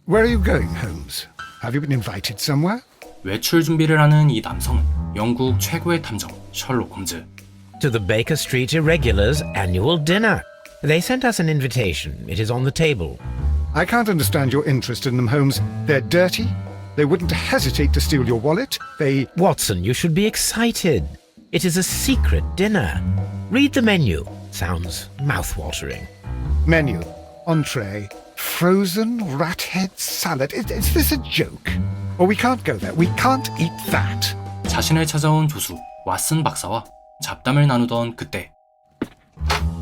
Where are you going, Holmes? Have you been invited somewhere? 외출 준비를 하는 이 남성은 영국 최고의 탐정 셜록홈즈. To the Baker Street Irregulars' annual dinner. They sent us an invitation. It is on the table. I can't understand your interest in them, Holmes. They're dirty. They wouldn't hesitate to steal your wallet. They... Watson, you should be excited. It is a secret dinner. Read the menu. Sounds mouth-watering. Menu. Entree. Frozen rat head salad. Is this a joke? Or we can't go there. We can't eat that. 자신을 찾아온 조수 왓슨 박사와 잡담을 나누던 그때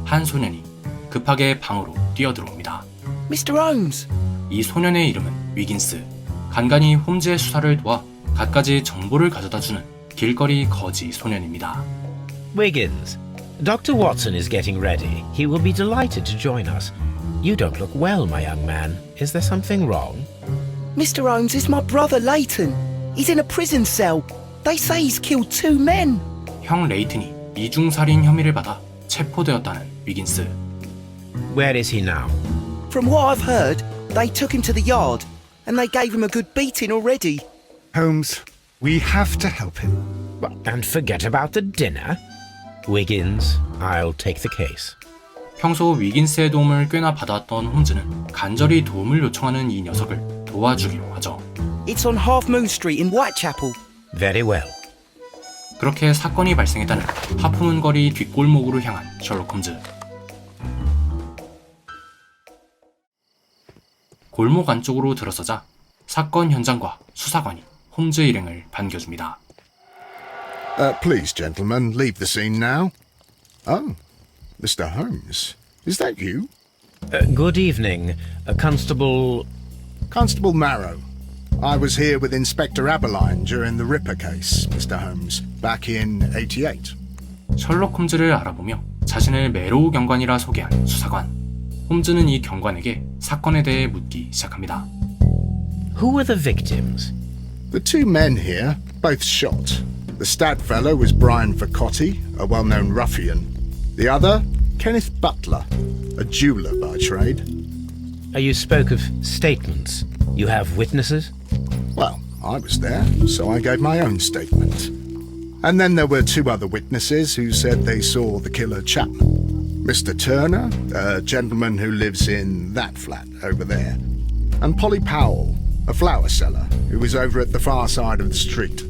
한 소년이 급하게 방으로 뛰어들어옵니다. Mr. Holmes. 이 소년의 이름은 위긴스. 간간히 홈즈의 수사를 도와 갖가지 정보를 가져다주는 길거리 거지 소년입니다. Wiggins, Dr. Watson is getting ready. He will be delighted to join us. You don't look well, my young man. Is there something wrong? Mr. Holmes is my brother Leighton. He's in a prison cell. They say he's killed 2 men. 형 레이튼이 이중살인 혐의를 받아 체포되었다는 위긴스. Where is he now? From what I've heard, they took him to the yard and they gave him a good beating already. Holmes, we have to help him. And forget about the dinner? Wiggins, I'll take the case. 평소 위긴스의 도움을 꽤나 받아왔던 홈즈는 간절히 도움을 요청하는 이 녀석을 도와주기로 하죠. It's on Half Moon Street in Whitechapel. Very well. 그렇게 사건이 발생했다는 하프문 거리 뒷골목으로 향한 셜록홈즈. 골목 안쪽으로 들어서자 사건 현장과 수사관이 홈즈 일행을 반겨줍니다. Please, gentlemen, leave the scene now. Oh, Mr. Holmes, is that you? Good evening, Constable... Constable Marrow. I was here with Inspector Aberline during the Ripper case, Mr. Holmes, back in 88. 셜록 홈즈를 알아보며 자신을 메로우 경관이라 소개한 수사관. 홈즈는 이 경관에게 사건에 대해 묻기 시작합니다. Who were the victims? The 2 men here, both shot. The stat fellow was Brian Vercotti, a well-known ruffian. The other, Kenneth Butler, a jeweller by trade. You spoke of statements. You have witnesses? Well, I was there, so I gave my own statement. And then there were 2 other witnesses who said they saw the killer Chapman. Mr. Turner, a gentleman who lives in that flat over there. And Polly Powell, a flower seller, who was over at the far side of the street.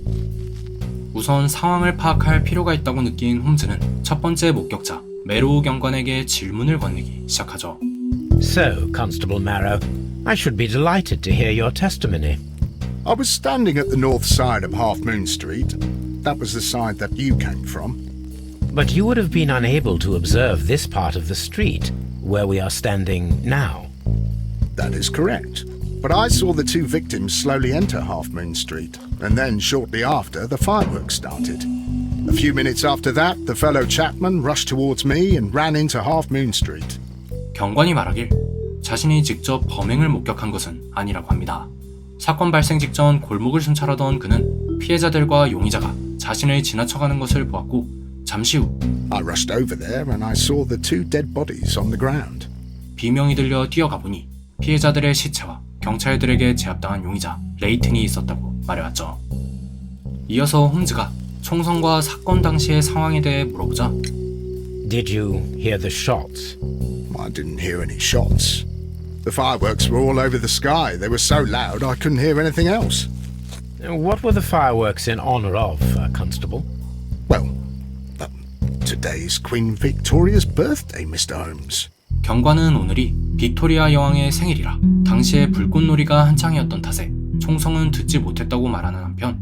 우선 상황을 파악할 필요가 있다고 느낀 홈즈는 첫 번째 목격자 메로우 경관에게 질문을 건네기 시작하죠. So, Constable Marrow, I should be delighted to hear your testimony. I was standing at the north side of Half Moon Street. That was the side that you came from. But you would have been unable to observe this part of the street, where we are standing now. That is correct. But I saw the 2 victims slowly enter Half Moon Street, and then shortly after, the fireworks started. A few minutes after that, the fellow Chapman rushed towards me and ran into Half Moon Street. 경관이 말하길 자신이 직접 범행을 목격한 것은 아니라고 합니다. 사건 발생 직전 골목을 순찰하던 그는 피해자들과 용의자가 자신을 지나쳐가는 것을 보았고 잠시 후 I rushed over there and I saw the 2 dead bodies on the ground. 비명이 들려 뛰어가 보니 피해자들의 시체와 경찰들에게 제압당한 용의자 레이튼이 있었다고 말해왔죠. 이어서 홈즈가 총성과 사건 당시의 상황에 대해 물어보자 Did you hear the shots? I didn't hear any shots. The fireworks were all over the sky. They were so loud I couldn't hear anything else. What were the fireworks in honor of, Constable? Well, today's Queen Victoria's birthday, Mr. Holmes. 경관은 오늘이 빅토리아 여왕의 생일이라 당시에 불꽃놀이가 한창이었던 탓에 총성은 듣지 못했다고 말하는 한편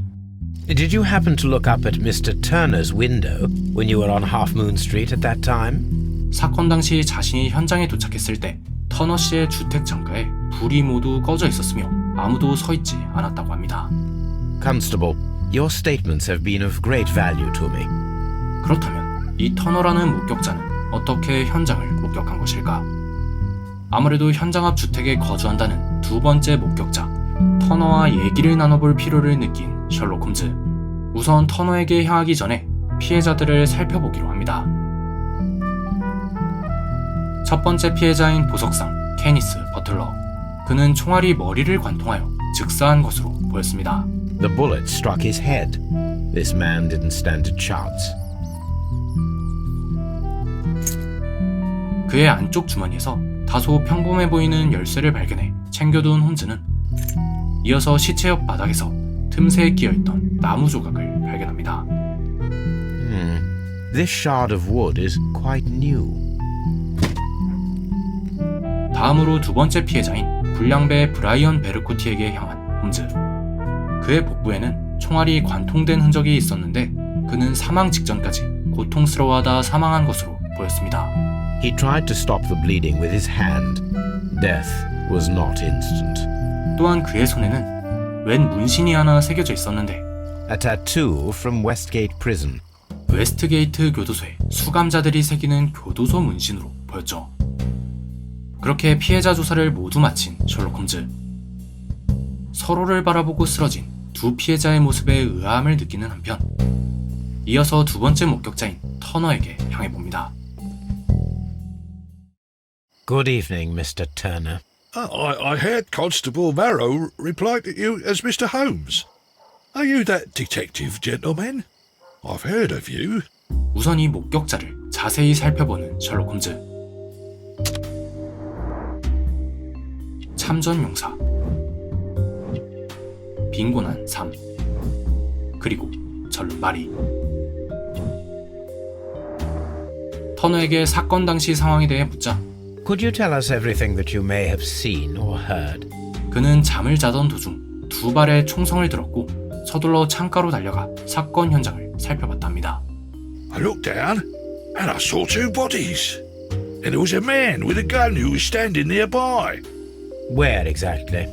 Did you happen to look up at Mr. Turner's window when you were on Half Moon Street at that time? 사건 당시 자신이 현장에 도착했을 때 터너 씨의 주택 창가에 불이 모두 꺼져 있었으며 아무도 서 있지 않았다고 합니다. Constable, your statements have been of great value to me. 그렇다면 이 터너라는 목격자는 어떻게 현장을 목격한 것일까? 아무래도 현장 앞 주택에 거주한다는 2번째 목격자 터너와 얘기를 나눠볼 필요를 느낀 셜록 홈즈. 우선 터너에게 향하기 전에 피해자들을 살펴보기로 합니다. 첫 번째 피해자인 보석상 케니스 버틀러. 그는 총알이 머리를 관통하여 즉사한 것으로 보였습니다. The bullet struck his head. This man didn't stand a chance. 그의 안쪽 주머니에서 다소 평범해 보이는 열쇠를 발견해 챙겨둔 홈즈는 이어서 시체 옆 바닥에서 틈새에 끼어있던 나무 조각을 발견합니다. This shard of wood is quite new. 다음으로 두 번째 피해자인 불량배 브라이언 베르코티에게 향한 홈즈. 그의 복부에는 총알이 관통된 흔적이 있었는데 그는 사망 직전까지 고통스러워하다 사망한 것으로 보였습니다. He tried to stop the bleeding with his hand. Death was not instant. 또한 그의 손에는 웬 문신이 하나 새겨져 있었는데 A tattoo from Westgate Prison. 웨스트게이트 교도소에 수감자들이 새기는 교도소 문신으로 보였죠. 그렇게 피해자 조사를 모두 마친 셜록 홈즈. 서로를 바라보고 쓰러진 두 피해자의 모습에 의아함을 느끼는 한편 이어서 두 번째 목격자인 터너에게 향해 봅니다. Good evening, Mr. Turner. I heard Constable Marrow reply to you as Mr. Holmes. Are you that detective gentleman? I've heard of you. 우선 이 목격자를 자세히 살펴보는 셜록 홈즈. 참전 용사, 빈곤한 삶, 그리고 절름발이. 터너에게 사건 당시 상황에 대해 묻자 Could you tell us everything that you may have seen or heard? 그는 잠을 자던 도중 두 발의 총성을 들었고 서둘러 창가로 달려가 사건 현장을 살펴봤답니다. I looked down and I saw two bodies. And there was a man with a gun who was standing nearby. Where exactly?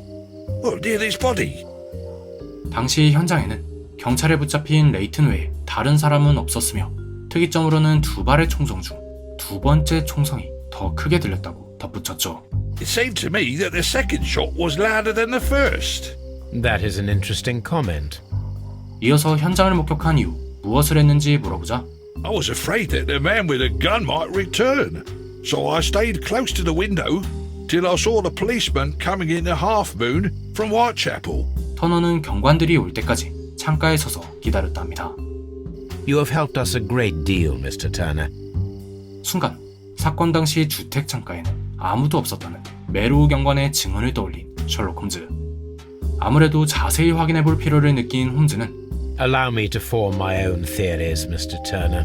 Well, near this body. 당시 현장에는 경찰에 붙잡힌 레이튼 외에 다른 사람은 없었으며 특이점으로는 두 발의 총성 중 두 번째 총성이 더 크게 들렸다고 덧붙였죠. It seemed to me that the second shot was louder than the first. That is an interesting comment. 이어서 현장을 목격한 이후 무엇을 했는지 물어보자 I was afraid that the man with a gun might return. So I stayed close to the window till I saw the policeman coming in the half moon from Whitechapel. 터너는 경관들이 올 때까지 창가에 서서 기다렸답니다. You have helped us a great deal, Mr. Turner. 순간 사건 당시 주택 창가에는 아무도 없었다는 메로우 경관의 증언을 떠올린 셜록 홈즈. 아무래도 자세히 확인해 볼 필요를 느낀 홈즈는 Allow me to form my own theories, Mr. Turner.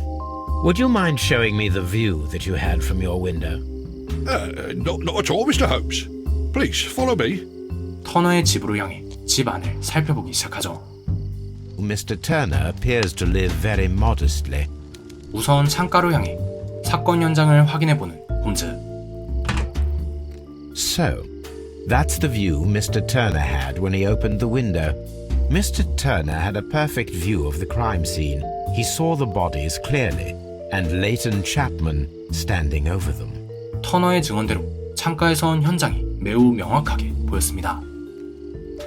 Would you mind showing me the view that you had from your window? Not at all, Mr. Holmes. Please, follow me. 터너의 집으로 향해 집 안을 살펴보기 시작하죠. Mr. Turner appears to live very modestly. 우선 창가로 향해 사건 현장을 확인해보는 홈즈. So, that's the view Mr. Turner had when he opened the window. Mr. Turner had a perfect view of the crime scene. He saw the bodies clearly, and Leighton Chapman standing over them. 터너의 증언대로 창가에선 현장이 매우 명확하게 보였습니다.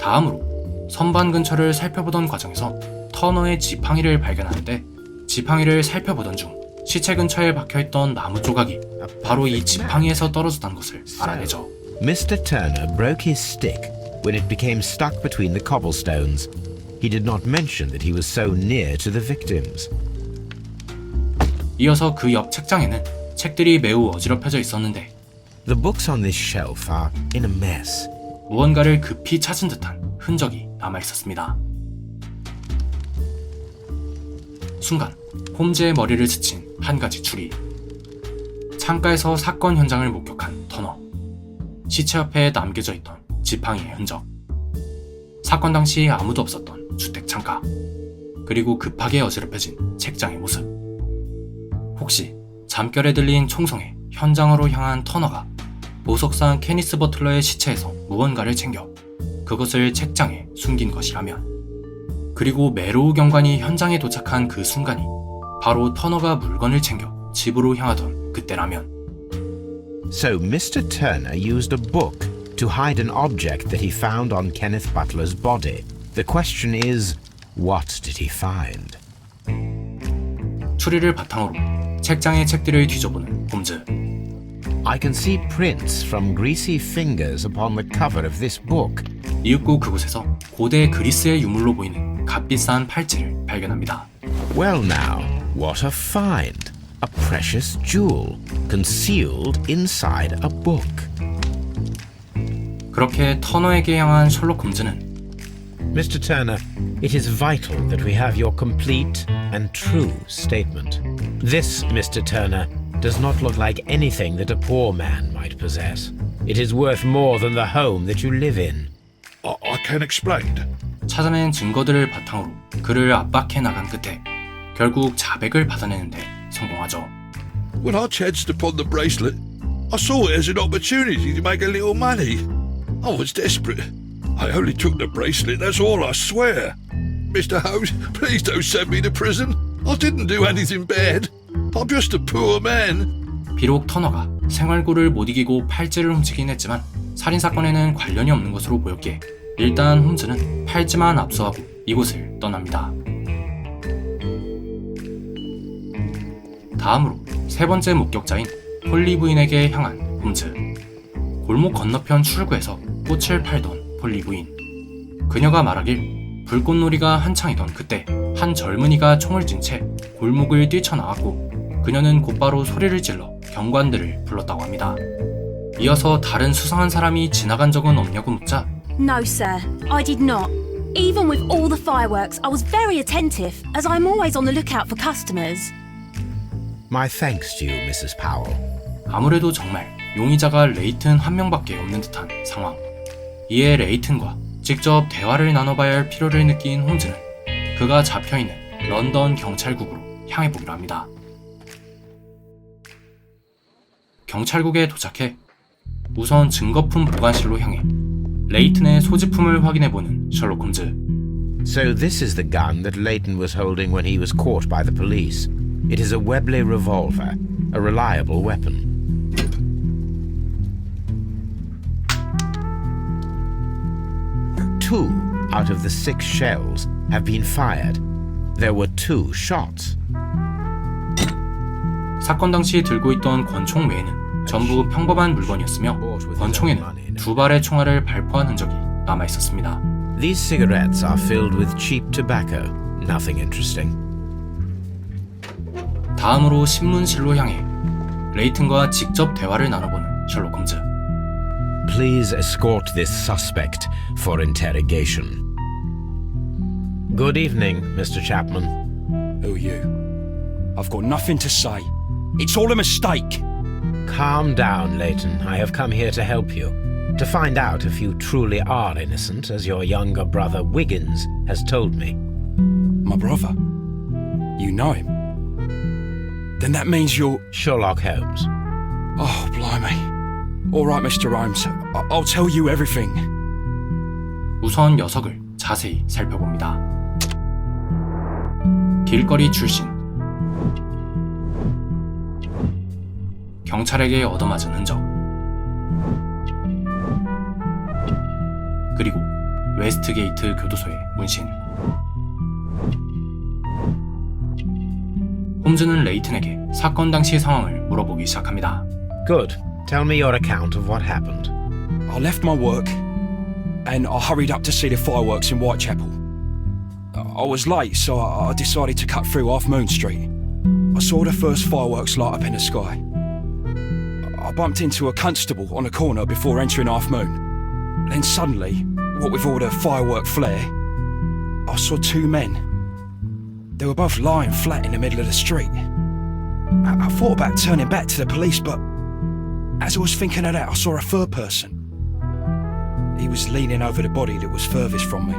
다음으로 선반 근처를 살펴보던 과정에서 터너의 지팡이를 발견하는데 지팡이를 살펴보던 중 시체 근처에 박혀있던 나무 조각이 바로 이 지팡이에서 떨어졌다는 것을 알아내죠. Mr. Turner broke his stick when it became stuck between the cobblestones. He did not mention that he was so near to the victims. 이어서 그 옆 책장에는 책들이 매우 어지럽혀져 있었는데 The books on this shelf are in a mess. 무언가를 급히 찾은 듯한 흔적이 남아있었습니다. 순간 홈즈의 머리를 스친 한 가지 추리. 창가에서 사건 현장을 목격한 터너. 시체 옆에 남겨져 있던 지팡이의 흔적. 사건 당시 아무도 없었던 주택 창가. 그리고 급하게 어지럽혀진 책장의 모습. 혹시 잠결에 들린 총성에 현장으로 향한 터너가 보석상 케니스 버틀러의 시체에서 무언가를 챙겨 그것을 책장에 숨긴 것이라면, 그리고 메로우 경관이 현장에 도착한 그 순간이 바로 터너가 물건을 챙겨 집으로 향하던 그때라면. So Mr. Turner used a book to hide an object that he found on Kenneth Butler's body. The question is, what did he find? 추리를 바탕으로 책장의 책들을 뒤져보는 홈즈. I can see prints from greasy fingers upon the cover of this book. 이윽고 그곳에서 고대 그리스의 유물로 보이는 값비싼 팔찌를 발견합니다. Well now, what a find! A precious jewel, concealed inside a book. 그렇게 터너에게 향한 셜록 홈즈는 Mr. Turner, it is vital that we have your complete and true statement. This, Mr. Turner, does not look like anything that a poor man might possess. It is worth more than the home that you live in. I can explain. 찾아낸 증거들을 바탕으로 그를 압박해 나간 끝에 결국 자백을 받아내는데 성공하죠. When I chanced upon the bracelet, I saw it as an opportunity to make a little money. I was desperate. I only took the bracelet, that's all, I swear. Mr. Holmes, please don't send me to prison. I didn't do anything bad. I'm just a poor man. 비록 터너가 생활고를 못 이기고 팔찌를 훔치긴 했지만 살인사건에는 관련이 없는 것으로 보였기에 일단 홈즈는 팔찌만 압수하고 이곳을 떠납니다. 다음으로 세 번째 목격자인 폴리 부인에게 향한 홈즈. 골목 건너편 출구에서 꽃을 팔던 폴리 부인. 그녀가 말하길 불꽃놀이가 한창이던 그때 한 젊은이가 총을 쥔 채 골목을 뛰쳐나왔고 그녀는 곧바로 소리를 질러 경관들을 불렀다고 합니다. 이어서 다른 수상한 사람이 지나간 적은 없냐고 묻자 No, sir, I did not. Even with all the fireworks, I was very attentive, as I'm always on the lookout for customers. My thanks to you, Mrs. Powell. 아무래도 정말 용의자가 레이튼 한 명밖에 없는 듯한 상황. 이에 레이튼과 직접 대화를 나눠봐야 할 필요를 느낀 홈즈는 그가 잡혀있는 런던 경찰국으로 향해보기로 합니다. 경찰국에 도착해 우선 증거품 보관실로 향해 레이튼의 소지품을 확인해보는 셜록 홈즈. So this is the gun that Leighton was holding when he was caught by the police. It is a Webley revolver, a reliable weapon. Two out of the 6 shells have been fired. There were 2 shots. 사건 당시 들고 있던 권총 외에는 전부 평범한 물건이었으며 권총에는 2발의 총알을 발포한 흔적이 남아있었습니다. These cigarettes are filled with cheap tobacco. Nothing interesting. 다음으로 신문실로 향해 레이튼과 직접 대화를 나눠보는 셜록 홈즈. Please escort this suspect for interrogation. Good evening, Mr. Chapman. Who are you? I've got nothing to say. It's all a mistake. Calm down, Leighton. I have come here to help you. To find out if you truly are innocent, as your younger brother Wiggins has told me. My brother? You know him? Then that means you're... Sherlock Holmes. Oh, blimey. All right, Mr. Holmes. I'll tell you everything. 우선 녀석을 자세히 살펴봅니다. 길거리 출신. 경찰에게 얻어맞은 흔적. 그리고 웨스트게이트 교도소의 문신. 홈즈는 레이튼에게 사건 당시 상황을 물어보기 시작합니다. Good. Tell me your account of what happened. I left my work and I hurried up to see the fireworks in Whitechapel. I was late, so I decided to cut through Half Moon Street. I saw the first fireworks light up in the sky. I bumped into a constable on a corner before entering Half Moon. Then suddenly, what with all the firework flare, I saw 2 men. They were both lying flat in the middle of the street. I thought about turning back to the police, but as I was thinking of that, I saw a third person. He was leaning over the body that was furthest from me.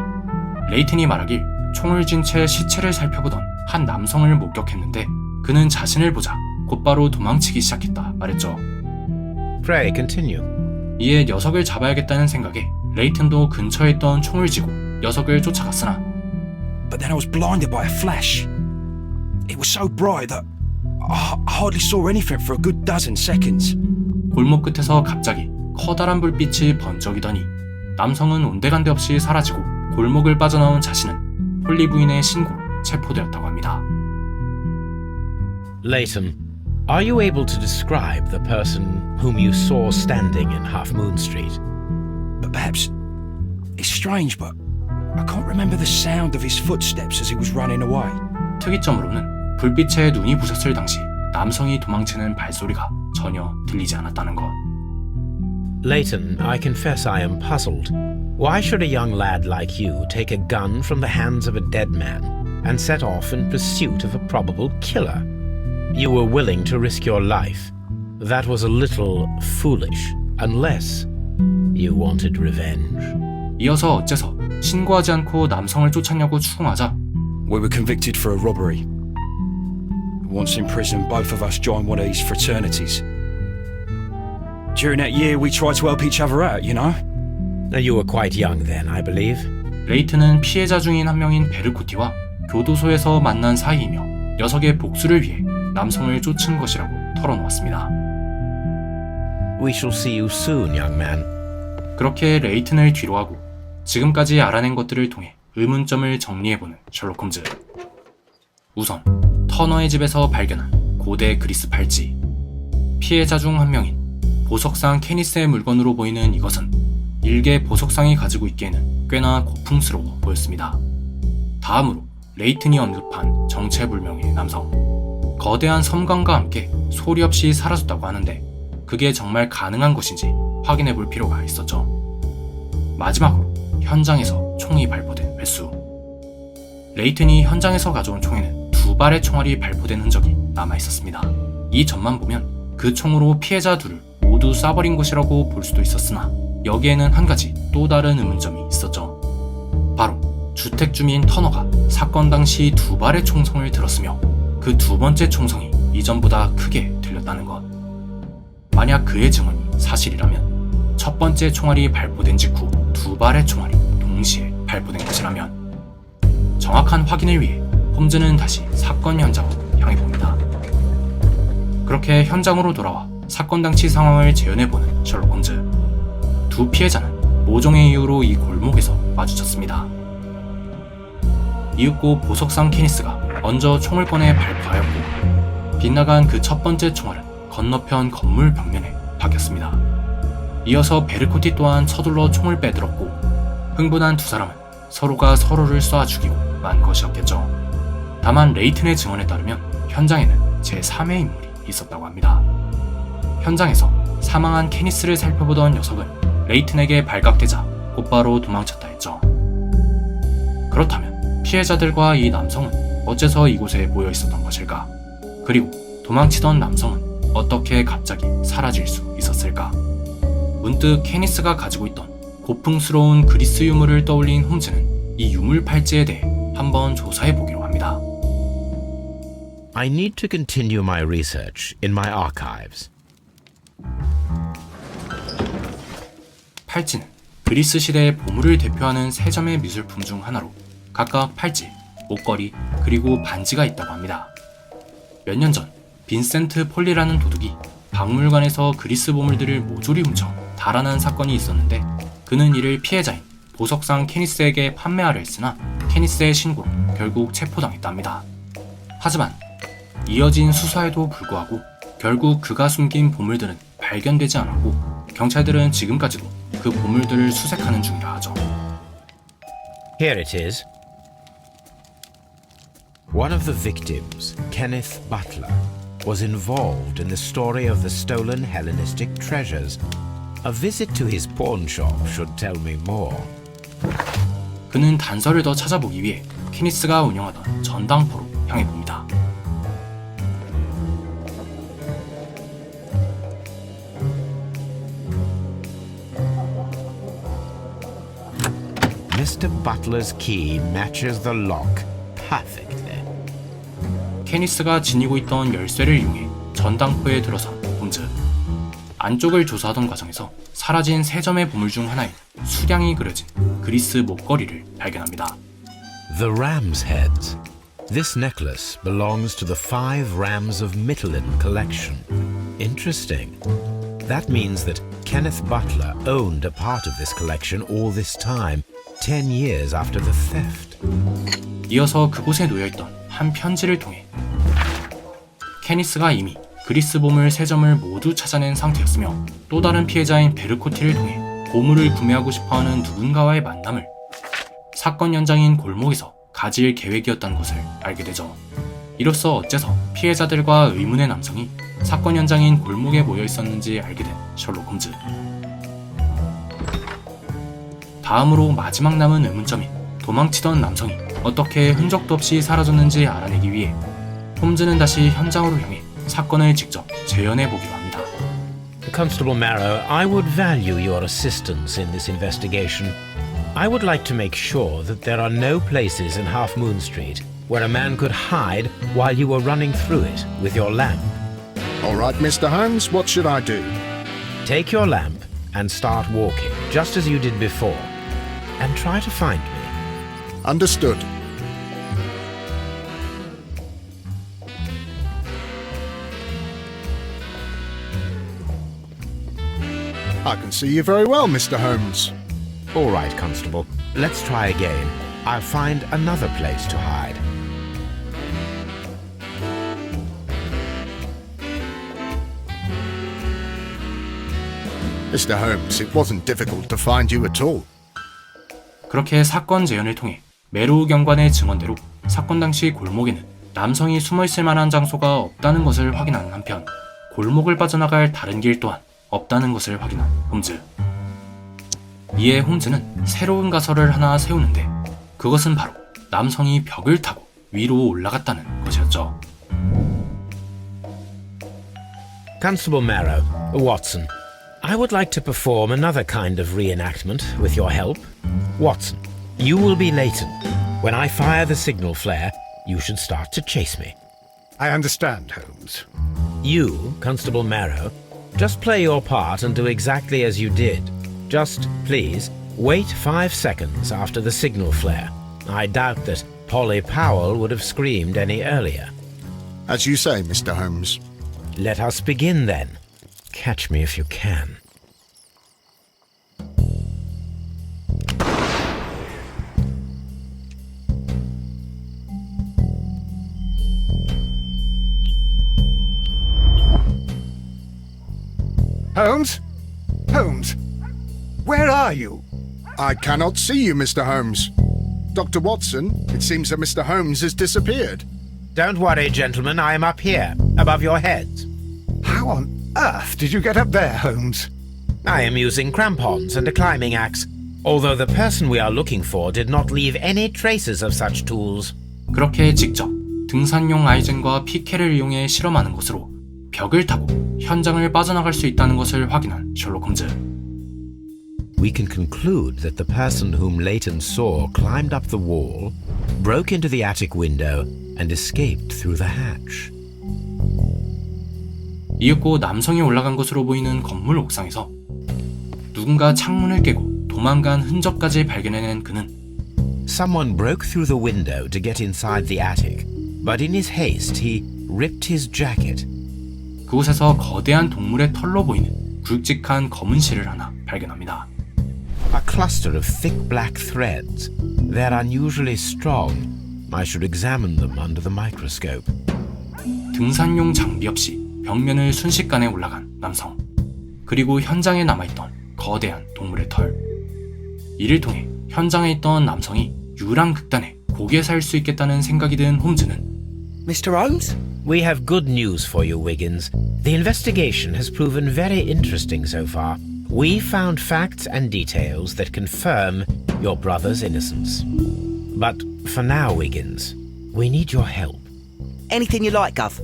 레이튼이 말하길 총을 쥔 채 시체를 살펴보던 한 남성을 목격했는데 그는 자신을 보자 곧바로 도망치기 시작했다 말했죠. Pray continue. 이에 녀석을 잡아야겠다는 생각에 레이튼도 근처에 있던 총을 쥐고 녀석을 쫓아갔으나 But then I was blinded by a flash. It was so bright that I hardly saw anything for a good dozen seconds. 골목 끝에서 갑자기 커다란 불빛이 번쩍이더니 남성은 온데간데 없이 사라지고 골목을 빠져나온 자신은 폴리 부인의 신고로 체포되었다고 합니다. Leighton, Are you able to describe the person whom you saw standing in Half Moon Street? But perhaps it's strange, but I can't remember the sound of his footsteps as he was running away. 특이점으로는 불빛에 눈이 부셨을 당시 남성이 도망치는 발소리가 전혀 들리지 않았다는 것. Layton, I confess I am puzzled. Why should a young lad like you take a gun from the hands of a dead man and set off in pursuit of a probable killer? You were willing to risk your life. That was a little foolish, unless you wanted revenge. 이어서 어째서 신고하지 않고 남성을 쫓았냐고 추궁하자 We were convicted for a robbery. Once in prison, both of us joined one of these fraternities. During that year, we tried to help each other out, you know? You were quite young then, I believe. 레이튼은 피해자 중인 한 명인 베르코티와 교도소에서 만난 사이이며 녀석의 복수를 위해 남성을 쫓은 것이라고 털어놓았습니다. We shall see you soon, young man. 그렇게 레이튼을 뒤로하고 지금까지 알아낸 것들을 통해 의문점을 정리해보는 셜록 홈즈. 우선 터너의 집에서 발견한 고대 그리스 팔찌. 피해자 중 한 명인 보석상 케니스의 물건으로 보이는 이것은 일개 보석상이 가지고 있기에는 꽤나 고풍스러워 보였습니다. 다음으로 레이튼이 언급한 정체불명의 남성. 거대한 섬광과 함께 소리 없이 사라졌다고 하는데 그게 정말 가능한 것인지 확인해 볼 필요가 있었죠. 마지막으로 현장에서 총이 발포된 횟수. 레이튼이 현장에서 가져온 총에는 2발의 총알이 발포된 흔적이 남아있었습니다. 이 점만 보면 그 총으로 피해자 둘을 모두 쏴버린 것이라고 볼 수도 있었으나 여기에는 한 가지 또 다른 의문점이 있었죠. 바로 주택 주민 터너가 사건 당시 2발의 총성을 들었으며 그 두 번째 총성이 이전보다 크게 들렸다는 것. 만약 그의 증언이 사실이라면 첫 번째 총알이 발포된 직후 2발의 총알이 동시에 발포된 것이라면 정확한 확인을 위해 홈즈는 다시 사건 현장으로 향해봅니다. 그렇게 현장으로 돌아와 사건 당시 상황을 재현해보는 셜록 홈즈. 두 피해자는 모종의 이유로 이 골목에서 마주쳤습니다. 이윽고 보석상 케니스가 먼저 총을 꺼내 발포하였고 빗나간 그 첫 번째 총알은 건너편 건물 벽면에 박혔습니다. 이어서 베르코티 또한 서둘러 총을 빼들었고 흥분한 두 사람은 서로가 서로를 쏴 죽이고 만 것이었겠죠. 다만 레이튼의 증언에 따르면 현장에는 제3의 인물이 있었다고 합니다. 현장에서 사망한 케니스를 살펴보던 녀석은 레이튼에게 발각되자 곧바로 도망쳤다 했죠. 그렇다면 피해자들과 이 남성은 어째서 이곳에 모여 있었던 것일까? 그리고 도망치던 남성은 어떻게 갑자기 사라질 수 있었을까? 문득 케니스가 가지고 있던 고풍스러운 그리스 유물을 떠올린 홈즈는 이 유물 팔찌에 대해 한번 조사해 보기로 합니다. I need to continue my research in my archives. 팔찌는 그리스 시대의 보물을 대표하는 세 점의 미술품 중 하나로 각각 팔찌, 목걸이, 그리고 반지가 있다고 합니다. 몇 년 전 빈센트 폴리라는 도둑이 박물관에서 그리스 보물들을 모조리 훔쳐 달아난 사건이 있었는데 그는 이를 피해자인 보석상 케니스에게 판매하려 했으나 케니스의 신고로 결국 체포당했답니다. 하지만 이어진 수사에도 불구하고 결국 그가 숨긴 보물들은 발견되지 않았고 경찰들은 지금까지도 그 보물들을 수색하는 중이라 하죠. Here it is. One of the victims, Kenneth Butler, was involved in the story of the stolen Hellenistic treasures. A visit to his pawn shop should tell me more. 그는 단서를 더 찾아보기 위해 케니스가 운영하던 전당포로 향해 봅니다. Mr. Butler's key matches the lock perfectly. 케니스가 지니고 있던 열쇠를 이용해 전당포에 들어선 홈즈. 안쪽을 조사하던 과정에서 사라진 세 점의 보물 중 하나인 수량이 그려진 그리스 목걸이를 발견합니다. The ram's heads. This necklace belongs to the 5 rams of Mytilene collection. Interesting. That means that Kenneth Butler owned a part of this collection all this time, 10 years after the theft. 이어서 그곳에 놓여있던 한 편지를 통해 케니스가 이미 그리스 보물 3점을 모두 찾아낸 상태였으며 또 다른 피해자인 베르코티를 통해 보물을 구매하고 싶어하는 누군가와의 만남을 사건 현장인 골목에서 가질 계획이었다는 것을 알게 되죠. 이로써 어째서 피해자들과 의문의 남성이 사건 현장인 골목에 모여 있었는지 알게 된 셜록 홈즈. 다음으로 마지막 남은 의문점인 도망치던 남성이 어떻게 흔적도 없이 사라졌는지 알아내기 위해 홈즈는 다시 현장으로 향해 사건을 직접 재현해 보기로 합니다. Constable Marrow, I would value your assistance in this investigation. I would like to make sure that there are no places in Half Moon Street where a man could hide while you were running through it with your lamp. All right, Mr. Holmes, what should I do? Take your lamp and start walking, just as you did before, and try to find me. Understood. I can see you very well, Mr. Holmes. All right, Constable. Let's try again. I'll find another place to hide. Mr. Holmes, it wasn't difficult to find you at all. 그렇게 사건 재현을 통해 메로우 경관의 증언대로 사건 당시 골목에는 남성이 숨어있을 만한 장소가 없다는 것을 확인하는 한편 골목을 빠져나갈 다른 길 또한 없다는 것을 확인한 홈즈. 이에 홈즈는 새로운 가설을 하나 세우는데 그것은 바로 남성이 벽을 타고 위로 올라갔다는 것이었죠. Constable Marrow, Watson, I would like to perform another kind of reenactment with your help. Watson, you will be Leighton. When I fire the signal flare, you should start to chase me. I understand, Holmes. You, Constable Marrow, just play your part and do exactly as you did. Just, please, wait 5 seconds after the signal flare. I doubt that Polly Powell would have screamed any earlier. As you say, Mr. Holmes. Let us begin then. Catch me if you can. Holmes? Holmes? Where are you? I cannot see you, Mr. Holmes. Dr. Watson, it seems that Mr. Holmes has disappeared. Don't worry, gentlemen, I am up here, above your heads. How on earth did you get up there, Holmes? I am using crampons and a climbing axe, although the person we are looking for did not leave any traces of such tools. 그렇게 직접 등산용 아이젠과 피켓을 이용해 실험하는 것으로 벽을 타고 현장을 빠져나갈 수 있다는 것을 확인한 셜록 홈즈. We can conclude that the person whom Leighton saw climbed up the wall, broke into the attic window, and escaped through the hatch. 이윽고 남성이 올라간 것으로 보이는 건물 옥상에서 누군가 창문을 깨고 도망간 흔적까지 발견해낸 그는 Someone broke through the window to get inside the attic, but in his haste he ripped his jacket. 그곳에서 거대한 동물의 털로 보이는 굵직한 검은 실을 하나 발견합니다. A cluster of thick black threads. They're unusually strong. I should examine them under the microscope. 등산용 장비 없이 벽면을 순식간에 올라간 남성. 그리고 현장에 남아있던 거대한 동물의 털. 이를 통해 현장에 있던 남성이 유랑극단에 고개 살 수 있겠다는 생각이 든 홈즈는 Mr. Holmes? We have good news for you, Wiggins. The investigation has proven very interesting so far. We found facts and details that confirm your brother's innocence. But for now, Wiggins, we need your help. Anything you like, Gov.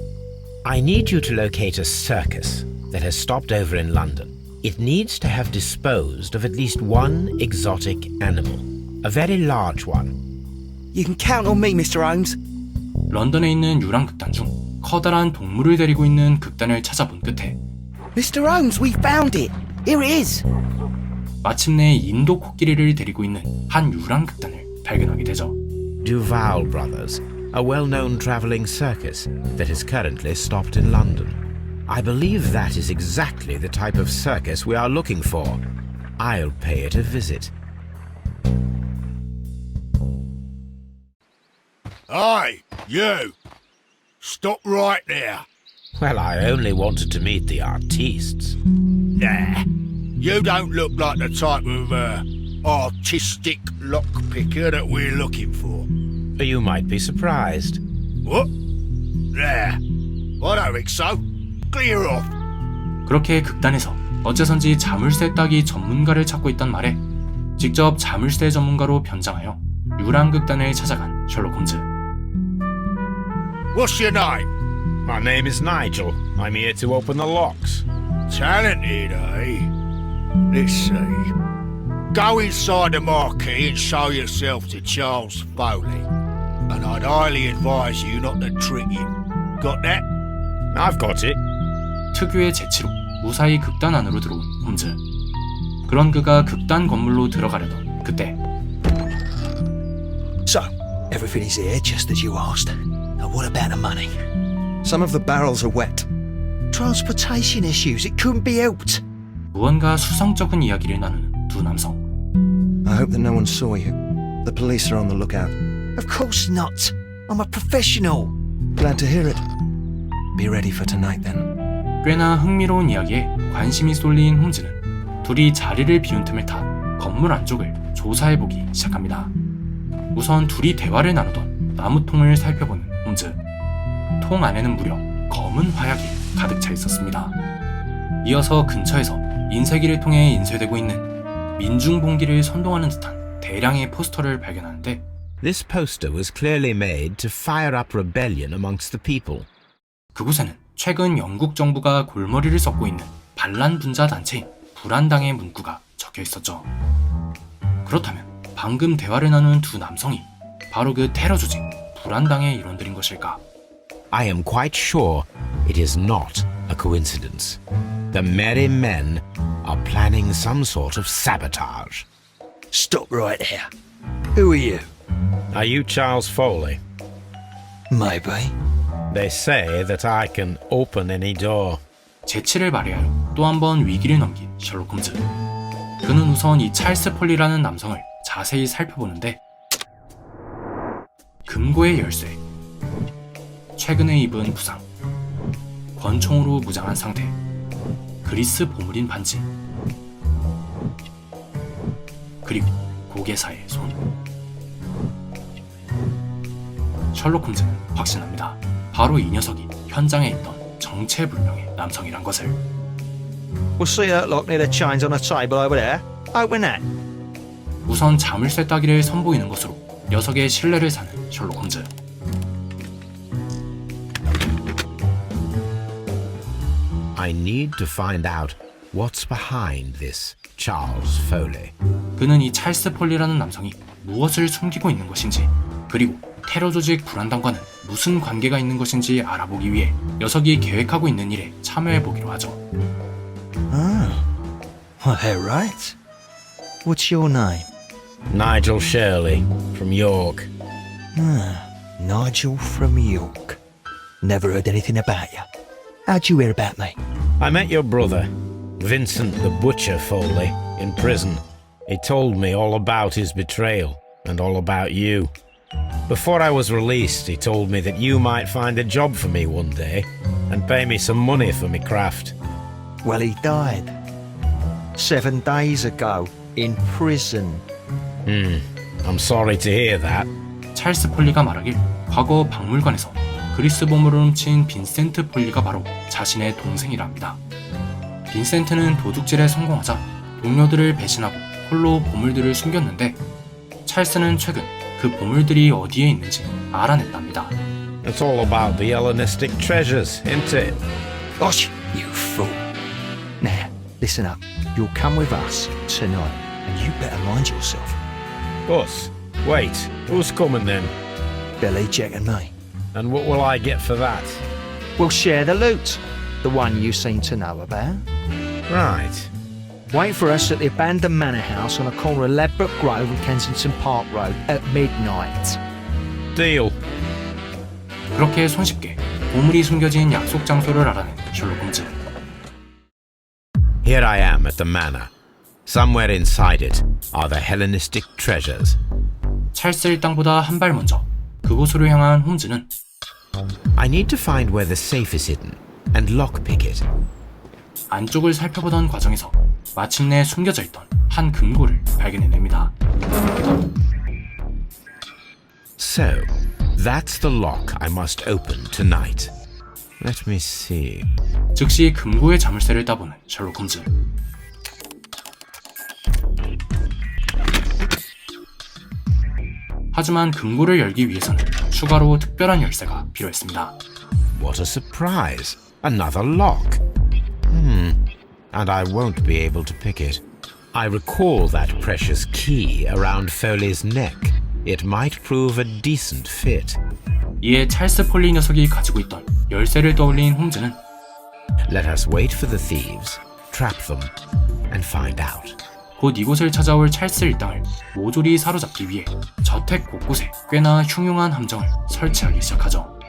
I need you to locate a circus that has stopped over in London. It needs to have disposed of at least one exotic animal, a very large one. You can count on me, Mr. Holmes. 런던에 있는 유랑극단 중 커다란 동물을 데리고 있는 극단을 찾아본 끝에 Mr. Holmes, we found it. Here it is. 마침내 인도 코끼리를 데리고 있는 한 유랑극단을 발견하게 되죠. Duval Brothers, a well-known travelling circus that is currently stopped in London. I believe that is exactly the type of circus we are looking for. I'll pay it a visit. Hey, you! Stop right there. Well, I only wanted to meet the artistes. Nah, you don't look like the type of artistic lockpicker that we're looking for. You might be surprised. What? Nah, I don't think so. Clear off. 그렇게 극단에서 어째선지 자물쇠 따기 전문가를 찾고 있단 말에 직접 자물쇠 전문가로 변장하여 유랑극단을 찾아간 셜록 홈즈. What's your name? My name is Nigel. I'm here to open the locks. Talented, eh? Let's see. Go inside the marquee and show yourself to Charles Foley. And I'd highly advise you not to trick him. Got that? I've got it. 특유의 재치로 무사히 극단 안으로 들어온 홈즈. 그런 그가 극단 건물로 들어가려던 그때 So, everything is here just as you asked. Now what about the money? Some of the barrels are wet. Transportation issues, it couldn't be helped. 무언가 수성적인 이야기를 나누는 두 남성. I hope that no one saw you. The police are on the lookout. Of course not. I'm a professional. Glad to hear it. Be ready for tonight then. 꽤나 흥미로운 이야기에 관심이 쏠린 홈즈는 둘이 자리를 비운 틈을 타 건물 안쪽을 조사해보기 시작합니다. 우선 둘이 대화를 나누던 나무통을 살펴보는 홈즈. 통 안에는 무려 검은 화약이 가득 차 있었습니다. 이어서 근처에서 인쇄기를 통해 인쇄되고 있는 민중봉기를 선동하는 듯한 대량의 포스터를 발견하는데 This poster was clearly made to fire up rebellion amongst the people. 그곳에는 최근 영국 정부가 골머리를 썩고 있는 반란 분자 단체인 불안당의 문구가 적혀 있었죠. 그렇다면 방금 대화를 나눈 두 남성이 바로 그 테러 조직 불안당의 일원들인 것일까? I am quite sure it is not a coincidence. The merry men are planning some sort of sabotage. Stop right here. Who are you? Are you Charles Foley? Maybe. They say that I can open any door. 재치를 발휘하여 또 한 번 위기를 넘긴 셜록 홈즈. 그는 우선 이 찰스 폴리라는 남성을 자세히 살펴보는데 금고의 열쇠, 최근에 입은 부상, 권총으로 무장한 상태, 그리스 보물인 반지, 그리고 고개사의 손. 셜록 홈즈는 확신합니다. 바로 이 녀석이 현장에 있던 정체불명의 남성이란 것을. We'll see that lock near the chains on a table over there. Open that. 우선 자물쇠 따기를 선보이는 것으로 녀석의 신뢰를 사는 셜록 홈즈. I need to find out what's behind this Charles Foley. 그는 이 찰스 폴리라는 남성이 무엇을 숨기고 있는 것인지, 그리고 테러 조직 불안당과는 무슨 관계가 있는 것인지 알아보기 위해 녀석이 계획하고 있는 일에 참여해보기로 하죠. Well, they're right. What's your name? Nigel Shirley from York. Nigel from York. Never heard anything about you. How'd you hear about me? I met your brother, Vincent the Butcher Foley, in prison. He told me all about his betrayal and all about you. Before I was released, he told me that you might find a job for me one day and pay me some money for my craft. Well, he died 7 days ago in prison. I'm sorry to hear that. 찰스 폴리가 말하길 과거 박물관에서 그리스 보물을 훔친 빈센트 폴리가 바로 자신의 동생이랍니다. 빈센트는 도둑질에 성공하자 동료들을 배신하고 홀로 보물들을 숨겼는데 찰스는 최근 그 보물들이 어디에 있는지 알아냈답니다. It's all about the Hellenistic treasures, isn't it? Gosh, you fool. Now, listen up. You'll come with us tonight, and you better mind yourself. Us? Wait, who's coming then? Billy, Jack and me. And what will I get for that? We'll share the loot. The one you seem to know about. Right. Wait for us at the abandoned manor house on the corner of Ladbroke Grove and Kensington Park Road at midnight. Deal. 그렇게 손쉽게 보물이 숨겨진 약속 장소를 알아낸 셜록 홈즈. Here I am at the manor. Somewhere inside it are the Hellenistic treasures. 찰스 일당보다 한 발 먼저 그곳으로 향한 홈즈는 I need to find where the safe is hidden. and lockpick it. 안쪽을 살펴보던 과정에서 마침내 숨겨져 있던 한 금고를 발견해냅니다. So, that's the lock I must open tonight. Let me see. 즉시 금고의 자물쇠를 따보는 셜록 홈즈. 하지만 금고를 열기 위해서는 추가로 특별한 열쇠가 필요했습니다. What a surprise! Another lock. And I won't be able to pick it. I recall that precious key around Foley's neck. It might prove a decent fit. 이에 찰스 폴리 녀석이 가지고 있던 열쇠를 떠올린 홈즈는 Let us wait for the thieves, trap them, and find out. 곧 이곳을 찾아올 찰스 일당을 모조리 사로잡기 위해 저택 곳곳에 꽤나 흉흉한 함정을 설치하기 시작하죠.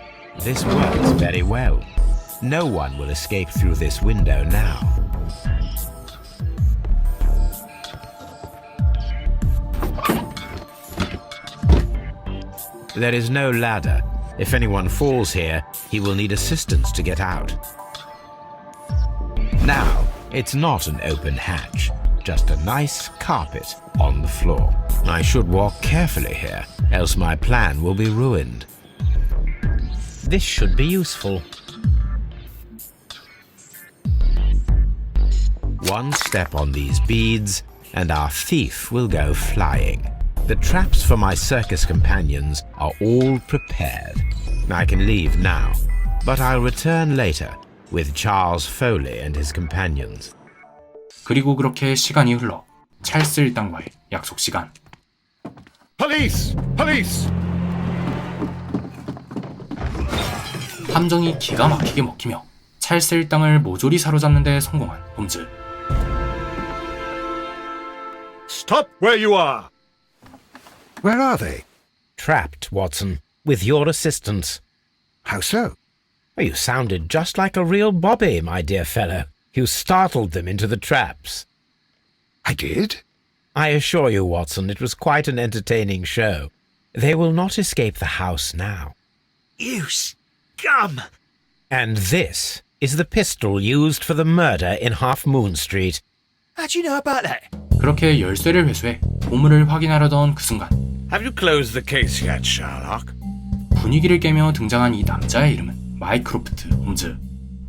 This works very well. No one will escape through this window now. There is no ladder. If anyone falls here, he will need assistance to get out. Now, it's not an open hatch, just a nice carpet on the floor. I should walk carefully here, else my plan will be ruined. This should be useful. One step on these beads, and our thief will go flying. The traps for my circus companions are all prepared. I can leave now, but I'll return later with Charles Foley and his companions. 그리고 그렇게 시간이 흘러 찰스 일당과의 약속 시간. Police! Police! 함정이 기가 막히게 먹히며 찰스 일당을 모조리 사로잡는 데 성공한 홈즈. Stop where you are! Where are they? Trapped, Watson, with your assistance. How so? You sounded just like a real Bobby, my dear fellow. You startled them into the traps. I did? I assure you, Watson, it was quite an entertaining show. They will not escape the house now. You scum! And this is the pistol used for the murder in Half Moon Street. How'd you know about that? 그렇게 열쇠를 회수해 보물을 확인하려던 그 순간 Have you closed the case yet, Sherlock? 분위기를 깨며 등장한 이 남자의 이름은 마이크로프트 홈즈.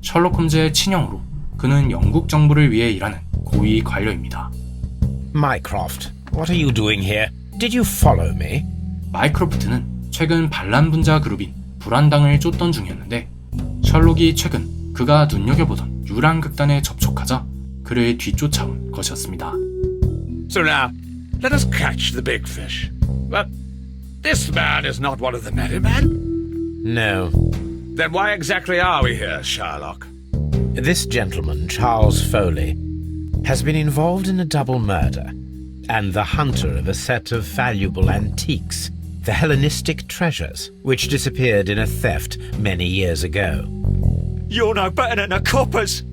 셜록 홈즈의 친형으로 그는 영국 정부를 위해 일하는 고위 관료입니다. Mycroft, what are you doing here? Did you follow me? 마이크로프트는 최근 반란 분자 그룹인 불안당을 쫓던 중이었는데 셜록이 최근 그가 눈여겨보던 유랑극단에 접촉하자 그를 뒤쫓아온 것이었습니다. So now, let us catch the big fish. But this man is not one of the merry men? No. Then why exactly are we here, Sherlock? This gentleman, Charles Foley, has been involved in a double murder and the hunter of a set of valuable antiques, the Hellenistic treasures, which disappeared in a theft many years ago. You're no better than the coppers!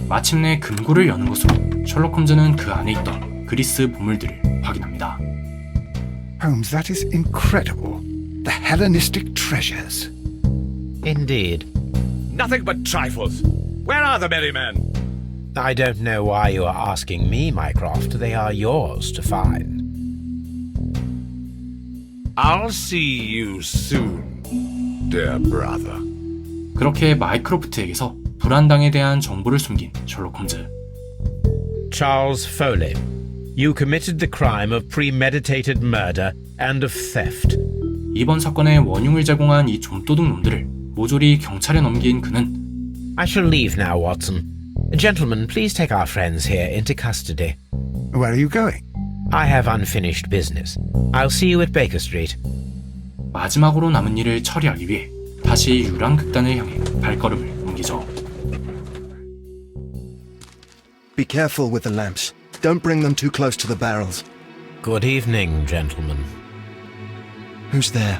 마침내 금고를 여는 것으로 셜록 홈즈는 그 안에 있던 그리스 보물들을 확인합니다. Holmes, that is incredible. The Hellenistic treasures. Indeed. Nothing but trifles. Where are the merry men? I don't know why you are asking me, Mycroft. They are yours to find. I'll see you soon, dear brother. 그렇게 마이크로프트에게서 불안당에 대한 정보를 숨긴 셜록 홈즈. Charles Foley, you committed the crime of premeditated murder and of theft. 이번 사건의 원흉을 제공한 이 좀도둑 놈들을 모조리 경찰에 넘긴 그는 I shall leave now, Watson. Gentlemen, please take our friends here into custody. Where are you going? I have unfinished business. I'll see you at Baker Street. 마지막으로 남은 일을 처리하기 위해 다시 유랑극단을 향해 발걸음을 옮기죠. Be careful with the lamps. Don't bring them too close to the barrels. Good evening, gentlemen. Who's there?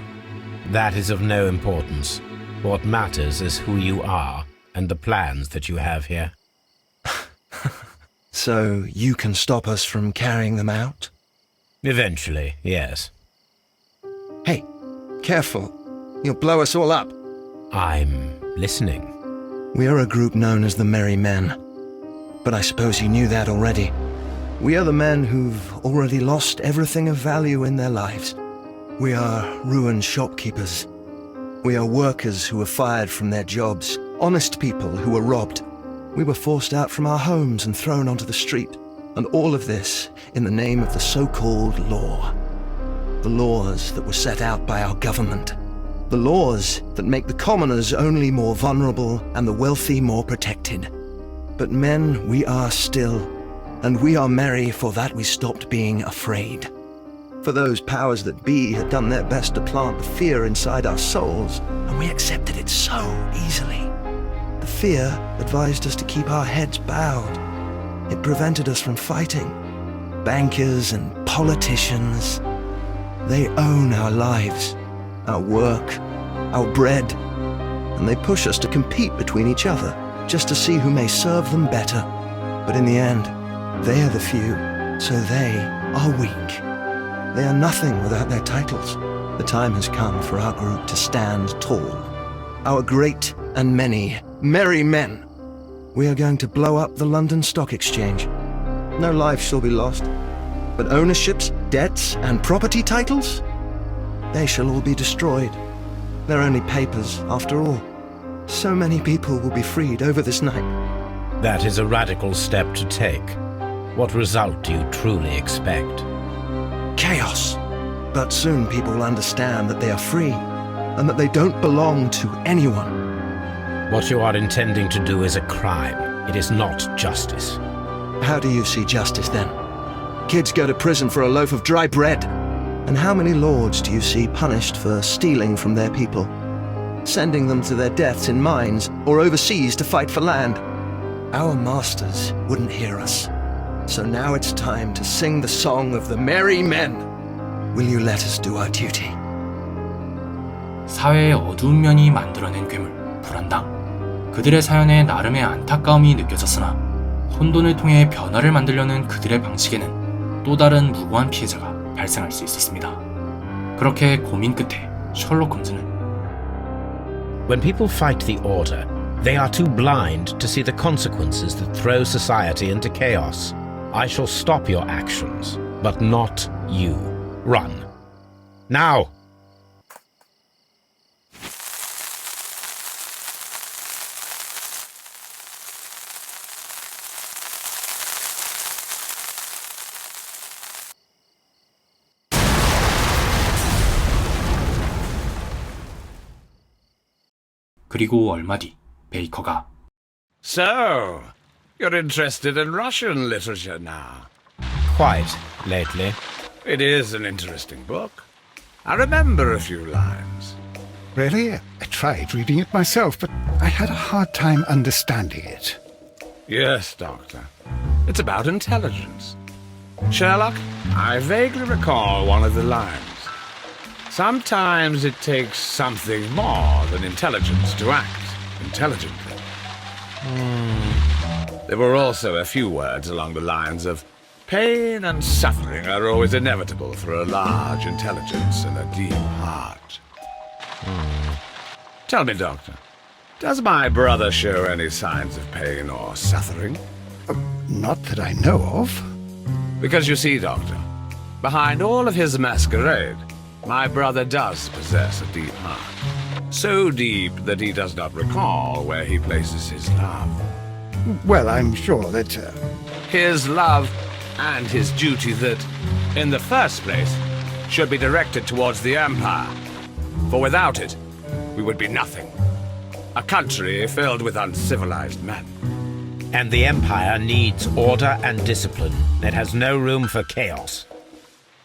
That is of no importance. What matters is who you are and the plans that you have here. So you can stop us from carrying them out? Eventually, yes. Hey, careful. You'll blow us all up. I'm listening. We are a group known as the Merry Men. But I suppose you knew that already. We are the men who've already lost everything of value in their lives. We are ruined shopkeepers. We are workers who were fired from their jobs, honest people who were robbed. We were forced out from our homes and thrown onto the street, and all of this in the name of the so-called law. The laws that were set out by our government. The laws that make the commoners only more vulnerable and the wealthy more protected. But men we are still, and we are merry for that we stopped being afraid. For those powers that be had done their best to plant the fear inside our souls, and we accepted it so easily. The fear advised us to keep our heads bowed. It prevented us from fighting. Bankers and politicians, they own our lives, our work, our bread, and they push us to compete between each other just to see who may serve them better. But in the end, they are the few, so they are weak. They are nothing without their titles. The time has come for our group to stand tall. Our great and many merry men. We are going to blow up the London Stock Exchange. No life shall be lost, but ownerships, debts, and property titles, they shall all be destroyed. They're only papers, after all. So many people will be freed over this night. That is a radical step to take. What result do you truly expect? Chaos. But soon people will understand that they are free, and that they don't belong to anyone. What you are intending to do is a crime. It is not justice. How do you see justice then? Kids go to prison for a loaf of dry bread. And how many lords do you see punished for stealing from their people? Sending them to their deaths in mines or overseas to fight for land? Our masters wouldn't hear us. So now it's time to sing the song of the merry men. Will you let us do our duty? 사회의 어두운 면이 만들어낸 괴물, 불안당. 그들의 사연에 나름의 안타까움이 느껴졌으나 혼돈을 통해 변화를 만들려는 그들의 방식에는 또 다른 무고한 피해자가 발생할 수 있었습니다. 그렇게 고민 끝에 셜록 홈즈는 When people fight the order, they are too blind to see the consequences that throw society into chaos. I shall stop your actions, but not you. Run. Now! 그리고 얼마 뒤 베이커가 So, you're interested in Russian literature now? Quite lately. It is an interesting book. I remember a few lines. Really? I tried reading it myself, but I had a hard time understanding it. Yes, Doctor. It's about intelligence. Sherlock, I vaguely recall one of the lines. Sometimes it takes something more than intelligence to act intelligently. There were also a few words along the lines of pain and suffering are always inevitable for a large intelligence and a deep heart. Tell me, Doctor, does my brother show any signs of pain or suffering? Not that I know of. Because you see, Doctor, behind all of his masquerade, my brother does possess a deep heart. So deep that he does not recall where he places his love. Well, I'm sure that... His love and his duty that, in the first place, should be directed towards the Empire. For without it, we would be nothing. A country filled with uncivilized men. And the Empire needs order and discipline. It has no room for chaos.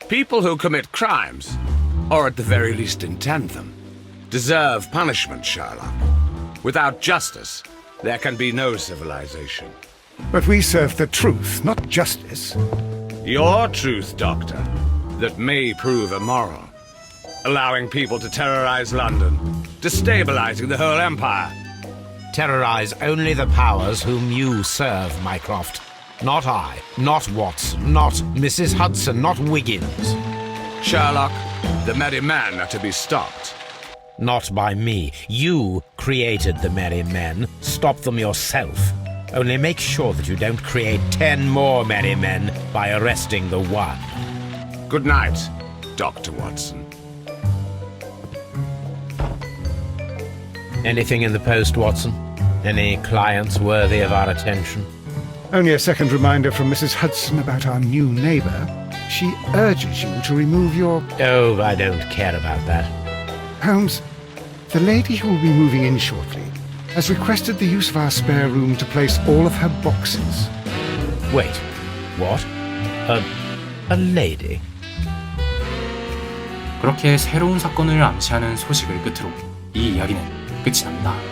People who commit crimes, or at the very least intend them, deserve punishment, Sherlock. Without justice, there can be no civilization. But we serve the truth, not justice. Your truth, Doctor, that may prove immoral. Allowing people to terrorize London, destabilizing the whole empire. Terrorize only the powers whom you serve, Mycroft. Not I, not Watson, not Mrs. Hudson, not Wiggins. Sherlock, the merry men are to be stopped. Not by me. You created the merry men. Stop them yourself. Only make sure that you don't create 10 more merry men by arresting the one. Good night, Dr. Watson. Anything in the post, Watson? Any clients worthy of our attention? Only a second reminder from Mrs. Hudson about our new neighbour. She urges you to remove your... Oh, I don't care about that. Holmes, the lady who will be moving in shortly has requested the use of our spare room to place all of her boxes. Wait, what? A lady? 그렇게 새로운 사건을 암시하는 소식을 끝으로 이 이야기는 끝이 납니다.